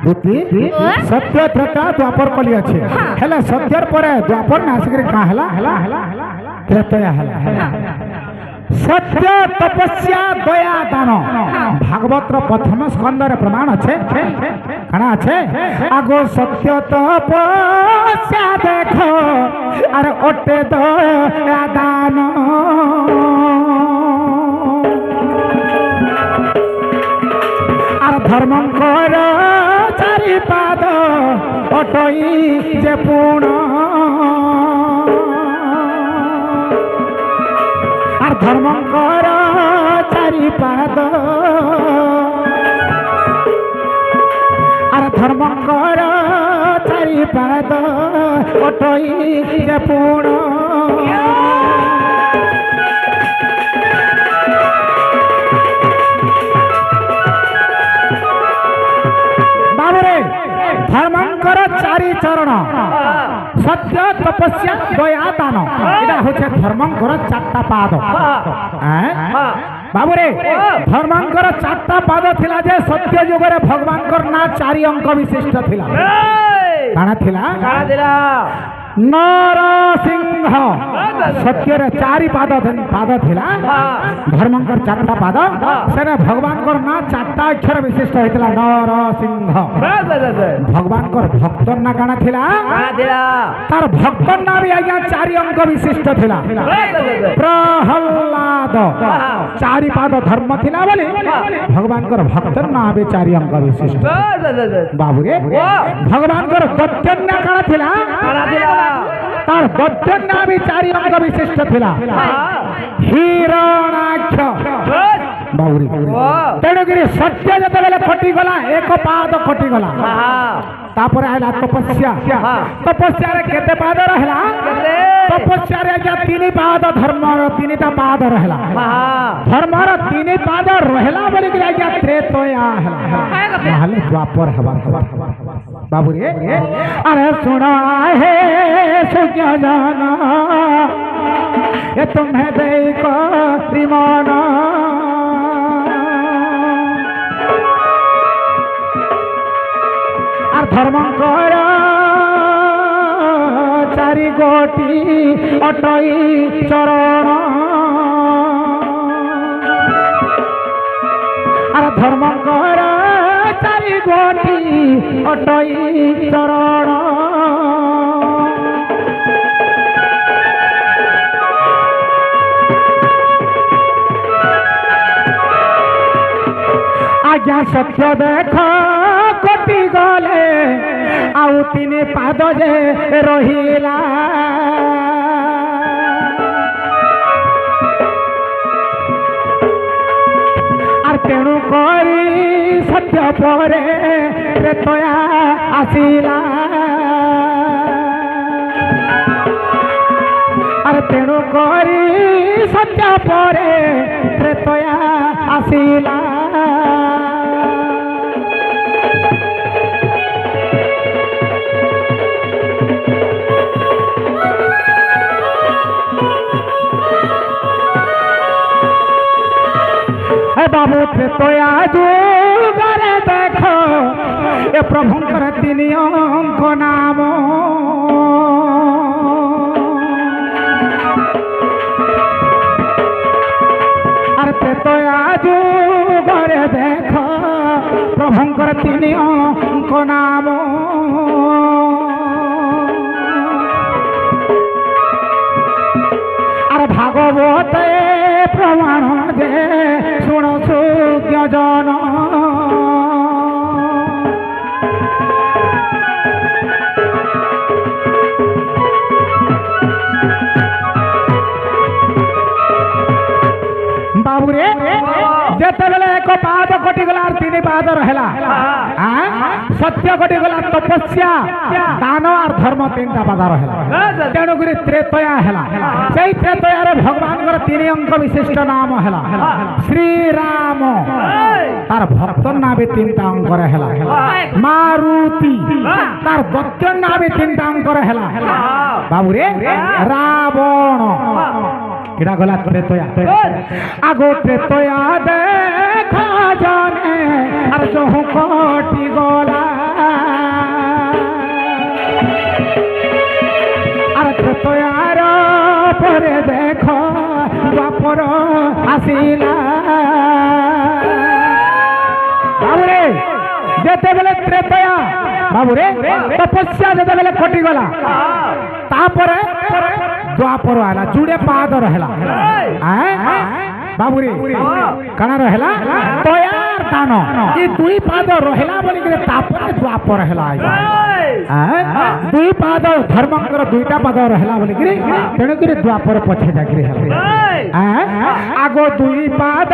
बुद्धि सत्य त्रेता द्वापर कली अच्छे हेला सत्यर पर द्वापर ना आसिक का हला त्रेतया हला सत्य तपस्या दया दान भागवत प्रथम स्कंद रे प्रमाण अच्छे कणा अच्छे आगो सत्य तपस्या देखो अरे ओटे दया दान और धर्म कर चारि पाद अटई जे पूर्ण और धर्म कर चारि पाद और धर्म कर चारि पाद अटई जे पूर्ण धर्मांकर चारि चरण सत्य तपस्या दया दान एटा होचे धर्मांकर चारटा पाद बाबू रे धर्मांकर चारटा पाद थिला जे सत्य युग रे भगवान ना चारि अंक विशिष्ट थिला काना थिला नरसिंह सत्य रे चारि पाद थिला धर्मांकर चारटा पाद सेने भगवान ना चारटा अक्षर विशिष्ट होइतला नरसिंह भगवान भक्तर ना काना थिला तार भक्तर ना भी आज्ञा चारि अंक विशिष्ट थिला प्रहल्लाद चारि पाद धर्म थिला बोली भगवान भक्तर ना भी चारि अंक विशिष्ट बाबू रे भगवान दत्तन ना काना थिला तार दत्तन ना भी चारि अंक विशिष्ट थिला हिरणाक्ष बाबू तेणुकरी सत्य जब कटि गला एक पाद कटि गला तापर आला तपस्या तपस्या रे केते पाद रहला तपस्या रे क्या तीन पाद धर्म रो तीनटा पाद रहला धर्म रो तीन पाद रहला बोली कि क्या त्रेतया हला महल द्वापर हवा बाबू रे अरे सुना है सुज्ञ जाना ये तुम्हें देखो रिमाना धर्म कर चारि गोटी अटई चरण और धर्म कर चारि गोटी अटई चरण आज्ञा सत्य देख कटि गले आउ तीन पाद जे रहिला आर तेणु करी सत्य परे त्रेतया आसिला आर तेणु करी सत्य परे त्रेतया आसिला बाबू त्रेतया जुगरे देखो ए प्रभुंकर तीन अंक नाम और त्रेतया जुगरे देखो प्रभुंकर तीन अंक नाम और भागवत प्रमाण दे शुण सुज्ञ जन बाबू रे जेते बेले एक पाद कटि गला तीन पाद रहला सत्य कटि गला तपस्या दान और धर्म तीनटा पाद रहला तेणु करी त्रेतया हला सेई त्रेतया रे भगवान कर तीन अंक विशिष्ट नाम हला श्री राम तार भक्त ना भी तीनटा अंक रहला मारुति तार दत्त ना भी तीनटा अंक रहला बाबू रे रावण किड़ा गला त्रेतया आगो त्रेतया देखा जाने और जो कटि गला তারপরে দেখো দ্বাপর আসিলা বাবুরে যেতেবেলে ত্রেতয়া বাবুরে তপস্যা যেতেবেলে কটিগলা তারপরে দ্বাপর আলা জুড়ে পাদ রহলা বাবুরে কানা রহলা তয়ার দান এই দুই পাদ রহলা বলি করে তারপরে দ্বাপর হেলা দুই পাদ ধর্মঙ্কর দুইটা পাদ রহলা বলি করে তেণু করে দ্বাপর পছে যাকি হেলা আগ দুই পাদ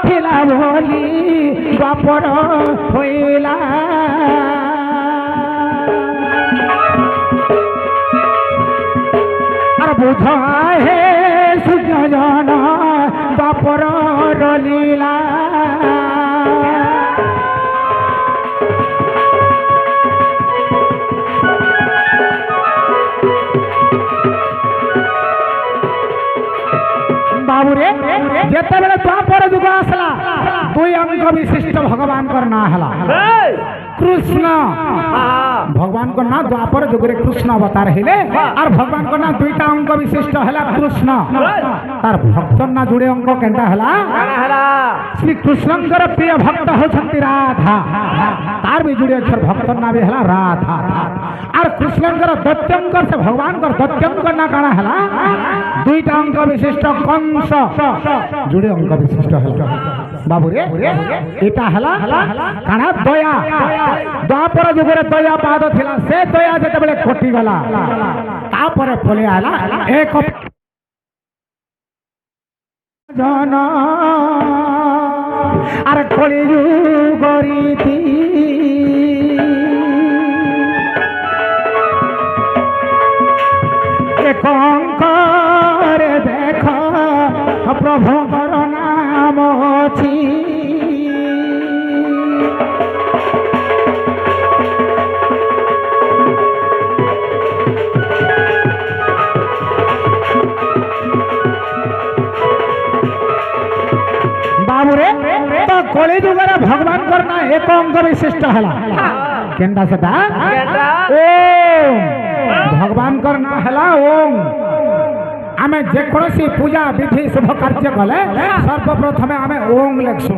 থিলা বলি দ্বাপর হইলা আর বুঝায় হে সুজন দ্বাপর লীলা बाबूरे जेतेबेले द्वापर जुग आसला दुई अंग विशिष्ट भगवान कर ना हला कृष्ण भगवान को ना द्वापर जुग रे कृष्ण अवतार हेले और भगवान को ना दुईटा अंग विशिष्ट हला कृष्ण तार भक्त ना जुड़े अंग केंटा हला श्री कृष्णंकर प्रिय भक्त होछंती राधा तार भी जुड़े अक्षर भक्त ना भी हला राधा और कृष्णंकर दत्यंकर से भगवान कर दत्यंकर ना काना हला दुईटा अंग विशिष्ट कंस जुड़े अंग विशिष्ट हला बाबूरे एटा हला काना दया द्वापर जुगरे दया पाद थिला से दया जेते बेले कोटी गला तापरे फले आला एक जन आर कली जुगरीति एक अंकर देख प्रभुकर नाम अछि बाबूरे तो कली जुगरे भगवान करना एक अंग विशिष्ट हला केंदा सदा ओम भगवान करना हला ओम आमे जे कोनसी पूजा विधि शुभ कार्य कले सर्वप्रथम आमे ओम लेखसु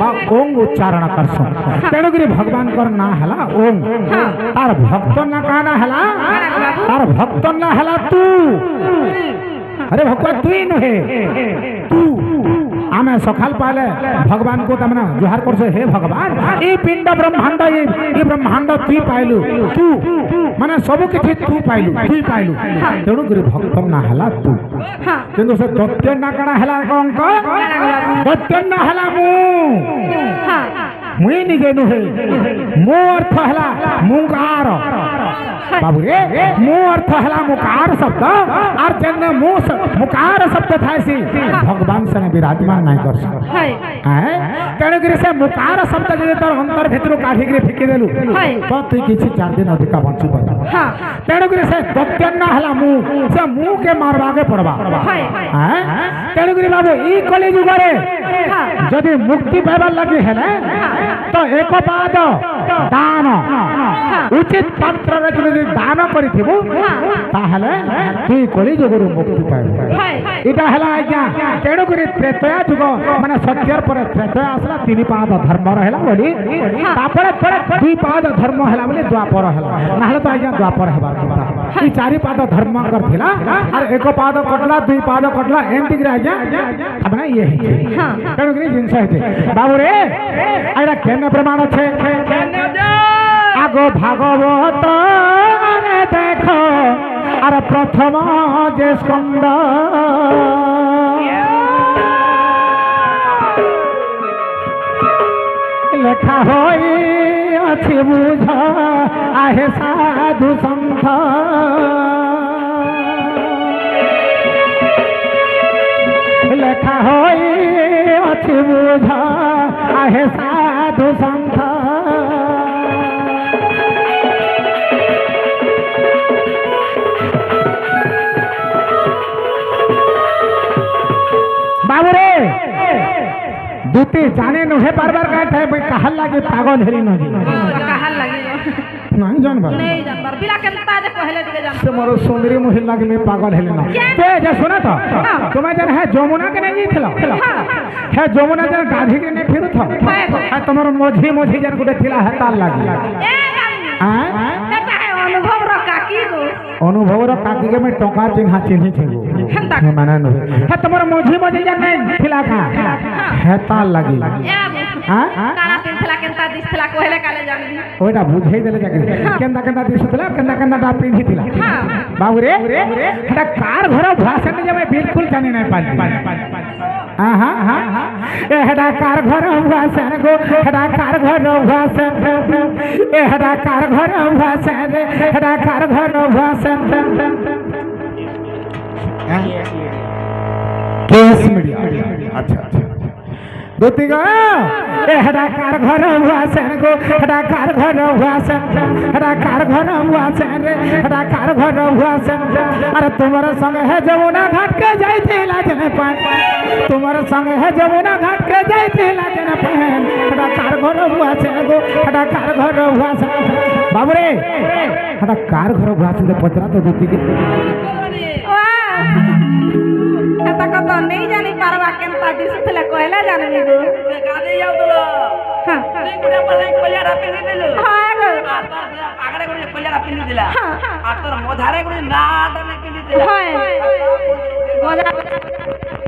बा ओम उच्चारण करसु तेणुगिरी भगवान करना हला ओम तार भक्त ना काना हला तार भक्त ना हला तू अरे भगवान तू ही नहे तू आमे सखाल पाले भगवान को तमना जुहार करछे हे भगवान ई पिंड ब्रह्मांड ई ब्रह्मांड तू पाइलु तू माने सब किछि तू पाइलु तेणु गुरु भक्त ना हला तू किंतु से दत्य ना कणा हला अंक दत्य ना हला मुई निजे नुहे मो अर्थ हला मुकार बाबूरे मो अर्थ हला मुकार शब्द और जन्ने मुकार शब्द थासी भगवान से विराजमान नहीं कर सकता है तेणुकरी से मुकार शब्द जे तोर अंतर भितर काढी के फेंकी देलु तो तू किछि 4 दिन अधिक बंची पड़ तेणुकरी से दत्य ना हला मु से मु के मारवा के पड़बा है तेणुकरी बाबू ई कली जुग रे जदि मुक्ति पाइबार लगी है तो एक पाद दान उचित पात्र रे जदि दान करिथिबो ताहले तू कली जुग रे मुक्ति पाइबो इटा हला आज्ञा तेणुकरी त्रेतया जुग माने सत्यर पर त्रेतया आसला 3 पाद धर्म रहला बोली तापर दुई पाद धर्म हला बोली द्वापर हला नाहले तो आज्ञा द्वापर हेबार କଥା ई 4 पाद धर्म कर थिला और एक पाद कटला 2 पाद कटला एमती रे आज्ञा अपना ये है तेणुकरी जिनस है बाबू रे आइरा केने प्रमाण छे आगो भागवत ने देखो और प्रथम जे स्कंद लेखा होई अछि बुझ आहे साधु संत लेखा होई अछि बुझ आहे साधु संत बाबू रे दूती जाने नुहे बार बार कहते हैं भाई कहल लागे पागल हेरी न जी कहल लागे नहीं जानबा नहीं जानबार बिला केनता जे कहले दिके जान से मोर सुंदरी महिला के में पागल हेले ना ते जे सुना तो तुम्हें जन है जमुना के नहीं थला है जमुना जन गाधी के नहीं फिरत है तुम्हार मोझी मोझी जन गुटे थिला है ताल लागी ए हां एटा है अनुभव रो काकी गो अनुभव रो काकी के में टोका चिन्हा चिन्ही छेगो हेंता माना न है तुम्हार मोझी मोझी जन नहीं थिला का है ताल लागी हां काला पिनथला केनता दिसथला कहले काले जानबी ओटा बुझाई देले जाके केंदा केंदा दिसथला केंदा केंदा डा पिन्ही थिला बाबू रे हटा कार घर भाषण जे मैं बिल्कुल जाने नहीं पाली हां हां हां ए हटा कार घर भाषण गो हटा कार घर भाषण ए हटा कार घर भाषण हटा कार घर भाषण केस मीडिया अच्छा दोतीगा ए हटा कार घर भाषण गो हटा कार घर भाषण हटा कार घर भाषण हटा कार घर भाषण अरे तुम्हारे संग है जमुना घाट के जाई थे लाजन पान तुम्हारे संग है जमुना घाट के जाई थे लाजन पान हटा कार घर भाषण गो हटा कार घर भाषण बाबू रे हटा कार घर भाषण दे पचरा तो दोती के एता कत नहीं जानी पारबा केनता दिसथला कहले जानबी गो गादी जाउतलो हां नहीं गुडा पर कोलिया रापी दिलु हां गो आगरे गुडे कोलिया रापी दिला हां आतर मोधारे गुडे नाड ने पिली दिला हां गोदा